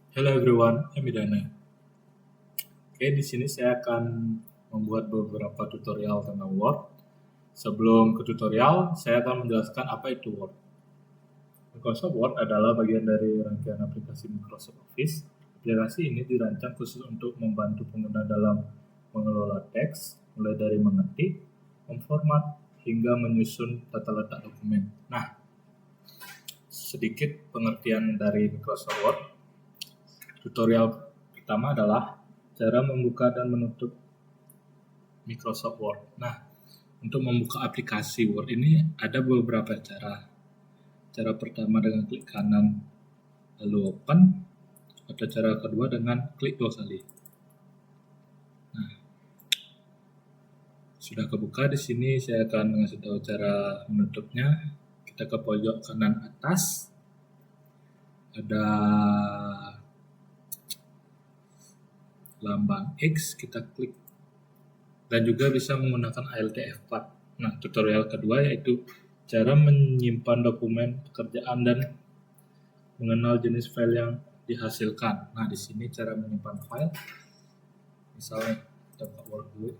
Hello everyone, I'm Idana. Oke, di sini saya akan membuat beberapa tutorial tentang Word. Sebelum ke tutorial, saya akan menjelaskan apa itu Word. Microsoft Word adalah bagian dari rangkaian aplikasi Microsoft Office. Aplikasi ini dirancang khusus untuk membantu pengguna dalam mengelola teks, mulai dari mengetik, memformat, hingga menyusun tata letak dokumen. Nah, sedikit pengertian dari Microsoft Word. Tutorial pertama adalah cara membuka dan menutup Microsoft Word. Nah, untuk membuka aplikasi Word ini ada beberapa cara. Cara pertama dengan klik kanan lalu open, atau cara kedua dengan klik 2 kali. Nah, sudah kebuka. Di sini saya akan mengasih tahu cara menutupnya. Kita ke pojok kanan atas, ada lambang X, kita klik, dan juga bisa menggunakan Alt F4. Nah, tutorial kedua yaitu cara menyimpan dokumen pekerjaan dan mengenal jenis file yang dihasilkan. Nah, di sini cara menyimpan file. Misalnya kita buka Word dulu.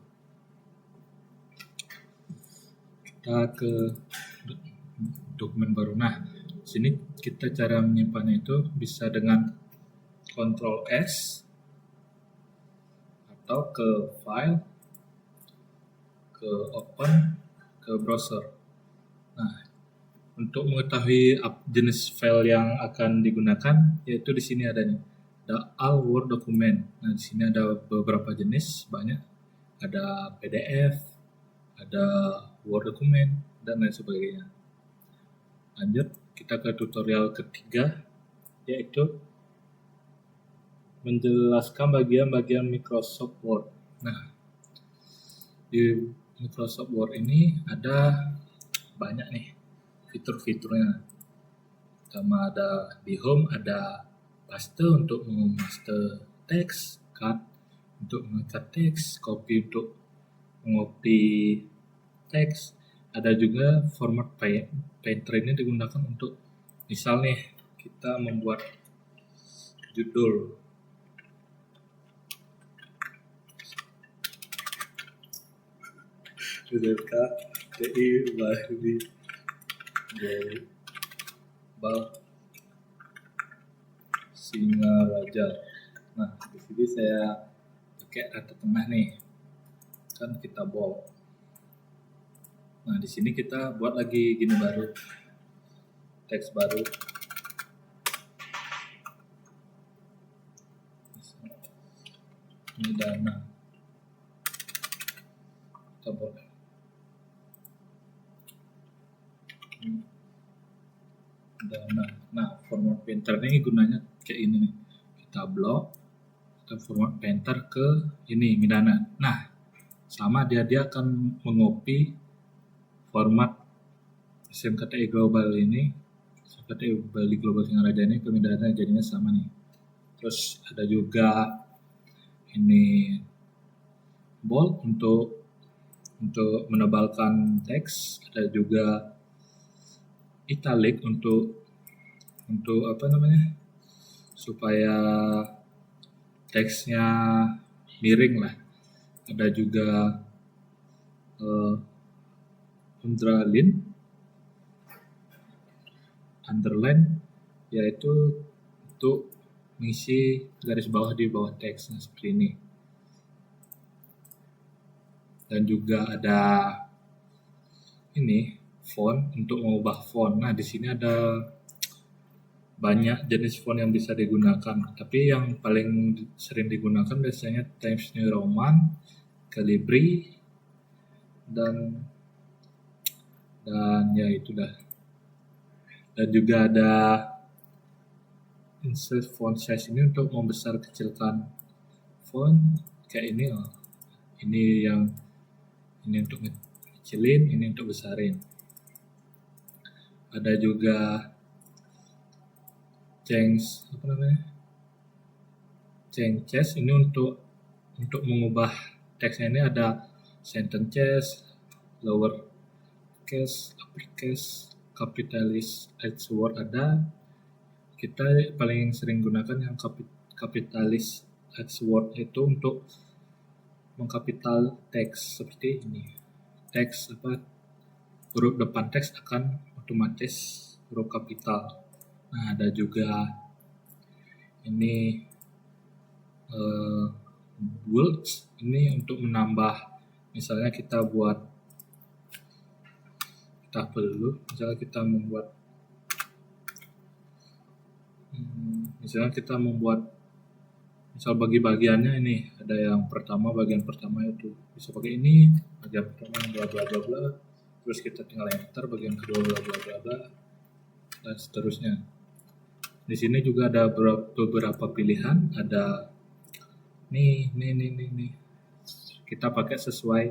Kita ke dokumen baru. Nah, di sini kita cara menyimpannya itu bisa dengan Ctrl S atau ke file, ke open, ke browser. Nah, untuk mengetahui jenis file yang akan digunakan, yaitu di sini ada nih, ada all Word document. Nah, di sini ada beberapa jenis, banyak. Ada PDF, ada Word document, dan lain sebagainya. Lanjut, kita ke tutorial ketiga, yaitu menjelaskan bagian-bagian Microsoft Word. Nah, di Microsoft Word ini ada banyak nih fitur-fiturnya. Pertama ada di home, ada paste untuk memaste teks, cut untuk mengikat teks, copy untuk mengopi teks. Ada juga format painter ini digunakan untuk misal nih kita membuat judul. JDK TI Bali Global Singaraja. Nah, di sini saya pakai kata tengah nih, kan kita bold. Nah, di sini kita buat lagi gini baru, teks baru. Ini dana. Kita buat dana. Nah, format painter ini gunanya kayak ini nih. Kita blok, kita format painter ke ini Midana. Nah, sama dia akan mengopi format SMKTI Global ini, SMKTI Bali Global Singaraja ini ke Midana, jadinya sama nih. Terus ada juga ini bold untuk menebalkan teks, ada juga italic untuk apa namanya, supaya teksnya miring lah. Ada juga underline, yaitu untuk mengisi garis bawah di bawah teks, seperti ini. Dan juga ada ini font untuk mengubah font. Nah, di sini ada banyak jenis font yang bisa digunakan, tapi yang paling sering digunakan biasanya Times New Roman, Calibri, dan ya itu dah. Dan juga ada insert font size ini untuk membesar kecilkan font kayak ini. Ini untuk kecilin, ini untuk besarin. Ada juga change ini untuk mengubah teksnya. Ini ada sentence, lower case, upper case, capitalis, edge word ada. Kita paling sering gunakan yang kapitalis X word itu untuk mengkapital teks seperti ini. Teks huruf depan teks akan otomatis huruf kapital. Nah, ada juga ini bold, ini untuk menambah, misalnya kita misalnya kita membuat misal bagi-bagiannya ini, ada yang bagian pertama itu bisa pakai ini, bagian pertama bla bla bla bla, terus kita tinggal enter bagian kedua bla bla bla bla, dan seterusnya. Di sini juga ada beberapa pilihan, ada nih. Kita pakai sesuai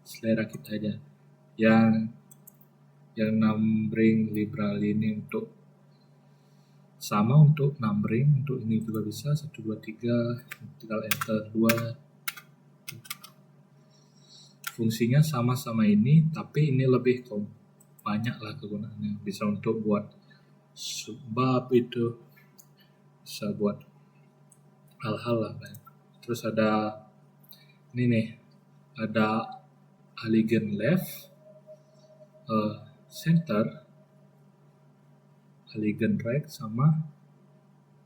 selera kita aja. Yang numbering liberal ini untuk numbering, untuk ini juga bisa 1 2 3, tinggal enter 2. Fungsinya sama-sama ini, tapi ini lebih banyak lah kegunaannya. Bisa untuk buat subbab, itu bisa buat hal-hal lah. Terus ada ini nih, ada aligned left, center, aligned right, sama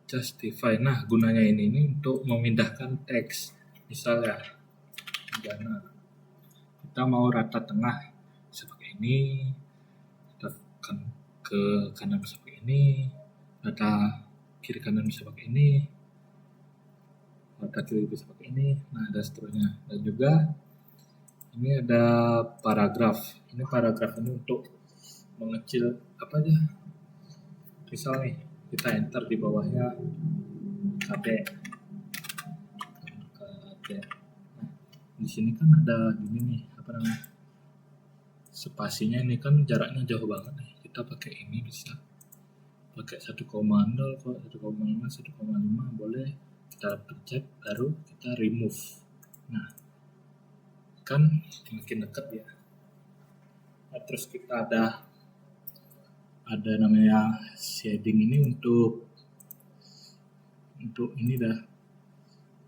justify. Nah, gunanya ini untuk memindahkan teks. Misalnya kita mau rata tengah bisa pakai ini, kita ke kanan bisa pakai ini, rata kiri kanan bisa pakai ini, rata kiri bisa pakai ini, nah dan seterusnya. Dan juga ini ada paragraf. Ini paragraf ini untuk mengecil apa aja. Misal nih, kita enter di bawahnya KD. Nah, di sini kan ada gini nih, spasinya ini kan jaraknya jauh banget nih. Kita pakai ini bisa. Pakai 1,0, 1,5, 1,5 boleh. Kita pencet, baru kita remove. Nah, kan makin dekat ya. Nah, terus kita ada namanya shading ini untuk ini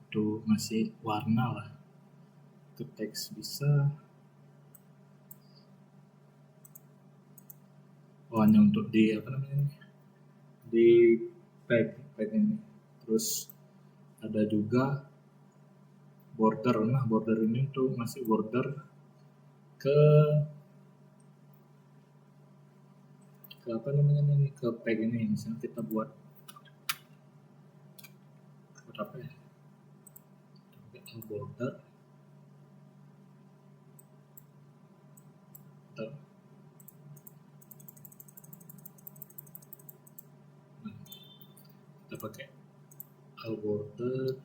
untuk ngasih warna lah ke teks bisa. Hanya untuk di tag ini. Terus ada juga border. Nah, border ini untuk ngasih border ke ke tag ini. Misalnya kita buat apa ya, border kita pakai border.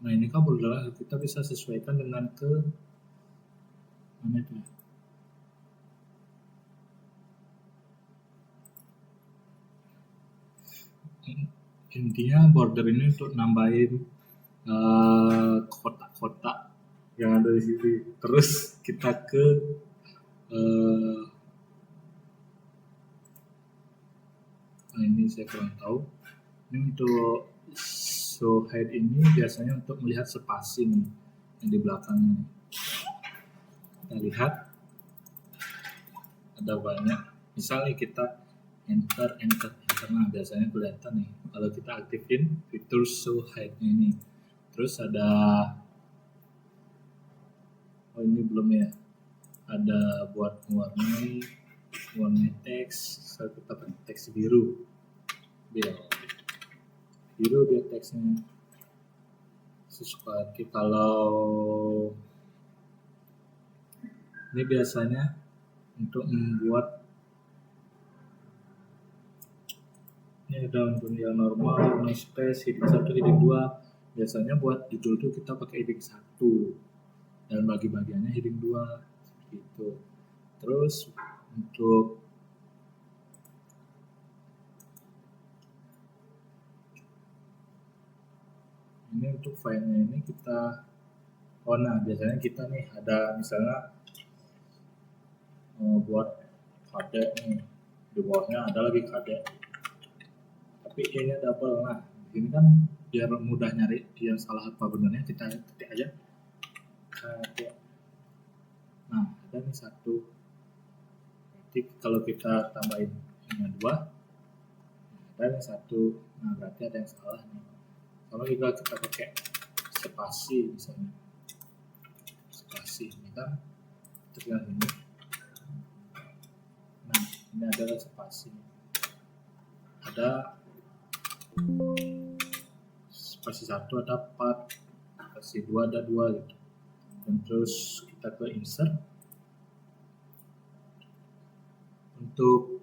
Nah, ini kan border kita bisa sesuaikan dengan ke mana itu. Intinya border ini untuk nambahin kotak-kotak yang ada di sini. Terus kita ke ini saya kurang tahu. Ini untuk show height ini biasanya untuk melihat spacing yang di belakang. Kita lihat ada banyak. Misalnya kita enter. Nah, biasanya kelihatan nih kalau kita aktifin fitur show height-nya ini. Terus ada ini belum ya, ada buat mewarnai teks. Kita pakai teks biru biar teksnya sesuai. Kalau ini biasanya untuk membuat ini ada untuk yang normal, no space, heading 1, heading 2. Biasanya buat judul itu kita pakai heading 1 dan bagi-bagiannya heading 2 gitu. Terus untuk ini, untuk filenya ini kita biasanya kita nih ada misalnya buat kode nih di bawahnya ada lagi KD, tapi E-nya double. Nah, ini kan biar mudah nyari dia salah apa benernya, kita ketik aja KD. Nah, ada nih satu. Jadi kalau kita tambahin ini 2, ada yang satu. Nah, berarti ada yang salah nih. Sama juga kita pakai spasi misalnya. Spasi ini kan tinggal ini. Nah, ini adalah spasi. Ada spasi 1 ada 4, spasi 2 ada 2 gitu. Dan terus kita ke insert. Untuk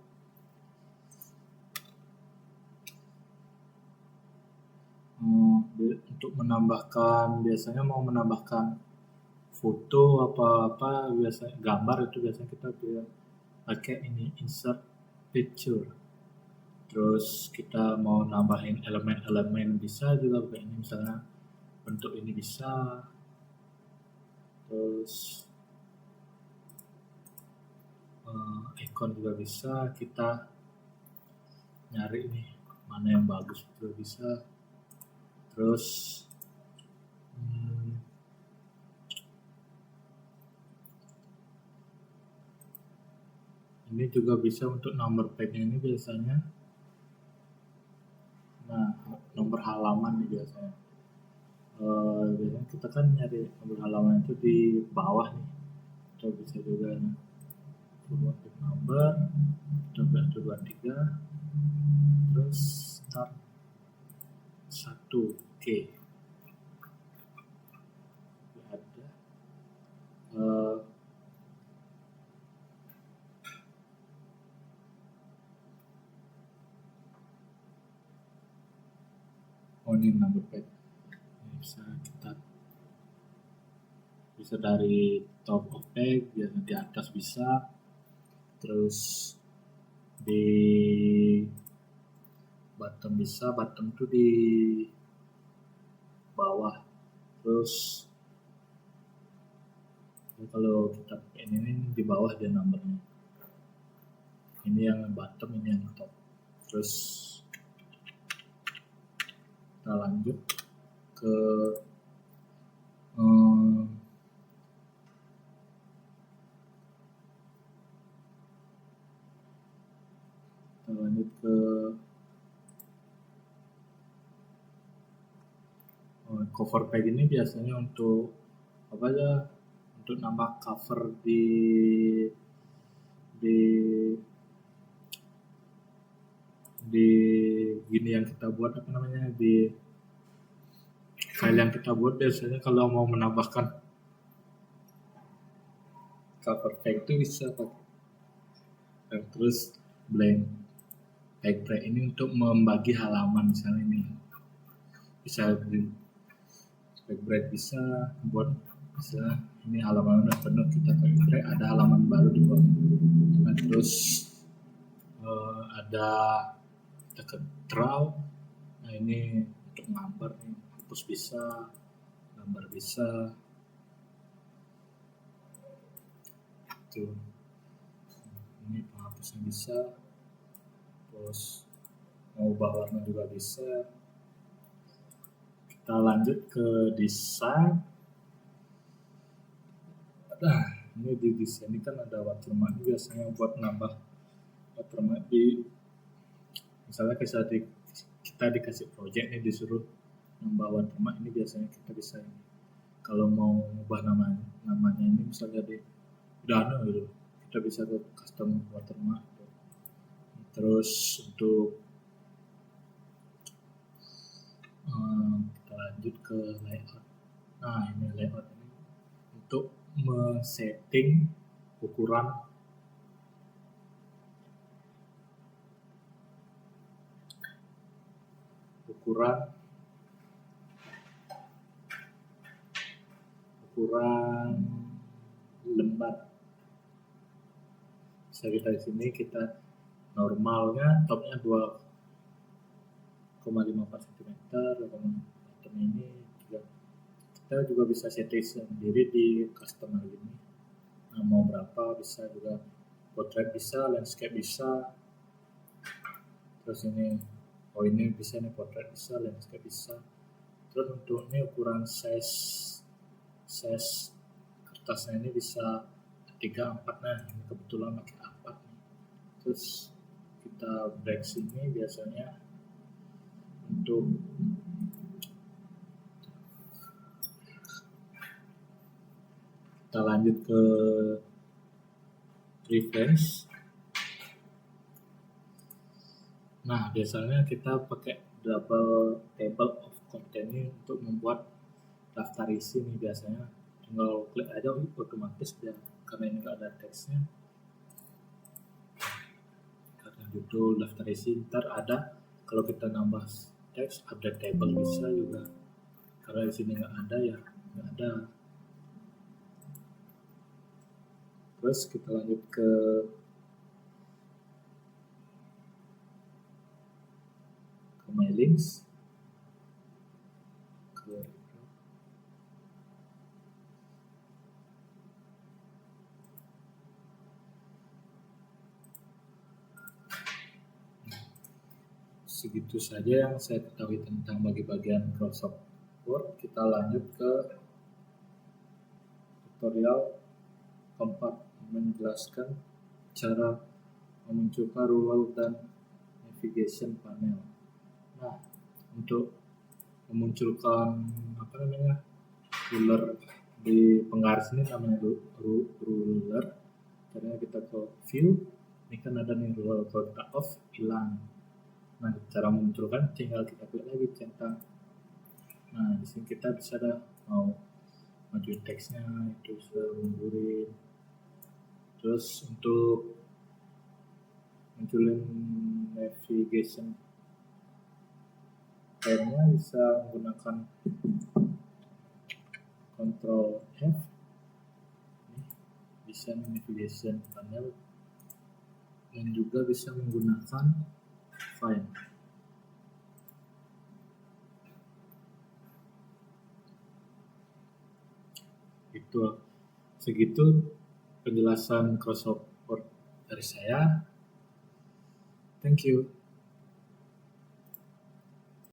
menambahkan, biasanya mau menambahkan foto apa biasanya gambar, itu biasanya kita pakai ini insert picture. Terus kita mau nambahin elemen-elemen bisa juga pakai ini, misalnya bentuk ini bisa. Terus icon juga bisa, kita nyari nih mana yang bagus juga bisa. Terus ini juga bisa untuk nomor page ini biasanya. Nah, nomor halaman nih biasanya. Biasanya kita kan nyari nomor halaman itu di bawah nih. Kita bisa juga buat number, coba 23, terus start 1, oke. Ada ini number page. Bisa dari top of page, biasanya di atas bisa, terus di bottom bisa, bottom tuh di bawah. Terus kalau kita pakai ini di bawah dia nomornya. Ini yang bottom, ini yang top. Terus kita lanjut ke cover page. Ini biasanya untuk apa aja, untuk nambah cover di gini yang kita buat, apa namanya, di file yang kita buat. Biasanya kalau mau menambahkan cover page itu bisa pakai. Dan terus blank page break ini untuk membagi halaman, misalnya ini bisa di page break, bisa buat misalnya ini halaman udah penuh, kita page break, ada halaman baru di bawah. Nah, terus ada kita ke draw. Nah, ini untuk gambar nih, hapus bisa, gambar bisa. Tuh. Ini penghapusnya bisa. Terus mau ubah warna juga bisa. Kita lanjut ke desain. Nah, ini di desain ini kan ada watermark, biasanya buat nambah watermark di, misalnya kita dikasih project nih, disuruh nambah watermark, ini biasanya kita bisa ini. Kalau mau ubah namanya ini misalnya di udah gitu, kita bisa ke custom watermark. Terus untuk kita lanjut ke layout. Nah, ini layout ini untuk men-setting ukuran lembar. Bisa kita di sini, kita normalnya topnya 2,54 cm, bottom ini juga kita juga bisa setting sendiri di customer ini. Nah, mau berapa bisa juga, portrait bisa, landscape bisa, Terus ini bisa nih, portrait bisa, landscape bisa. Terus untuk ini ukuran size kertasnya ini bisa 3/4. Nah ini kebetulan pakai 4 nih. Terus kita break sini biasanya untuk kita lanjut ke reference. Nah biasanya kita pakai double table of content ini untuk membuat daftar isi nih. Biasanya tinggal klik aja otomatis ya, karena ini nggak ada teksnya. Karena judul daftar isi, ntar ada kalau kita nambah teks update table bisa juga. Karena di sini nggak ada ya nggak ada. Terus kita lanjut ke my links, segitu saja yang saya ketahui tentang bagian Microsoft Word. Kita lanjut ke tutorial keempat, menjelaskan cara memunculkan ruler dan navigation panel. Nah, untuk memunculkan ruler di penggaris ini namanya ruler. Caranya kita ke view, ini kan ada nih ruler, kalau kita off hilang. Nah, cara memunculkan tinggal kita klik lagi centang. Nah, di sini kita bisa mau majuin teksnya, itu bisa mundurin. Terus untuk munculin navigation panelnya bisa menggunakan Ctrl F. Bisa navigation panel, dan juga bisa menggunakan Find. Itu segitu penjelasan Microsoft Word dari saya. Thank you.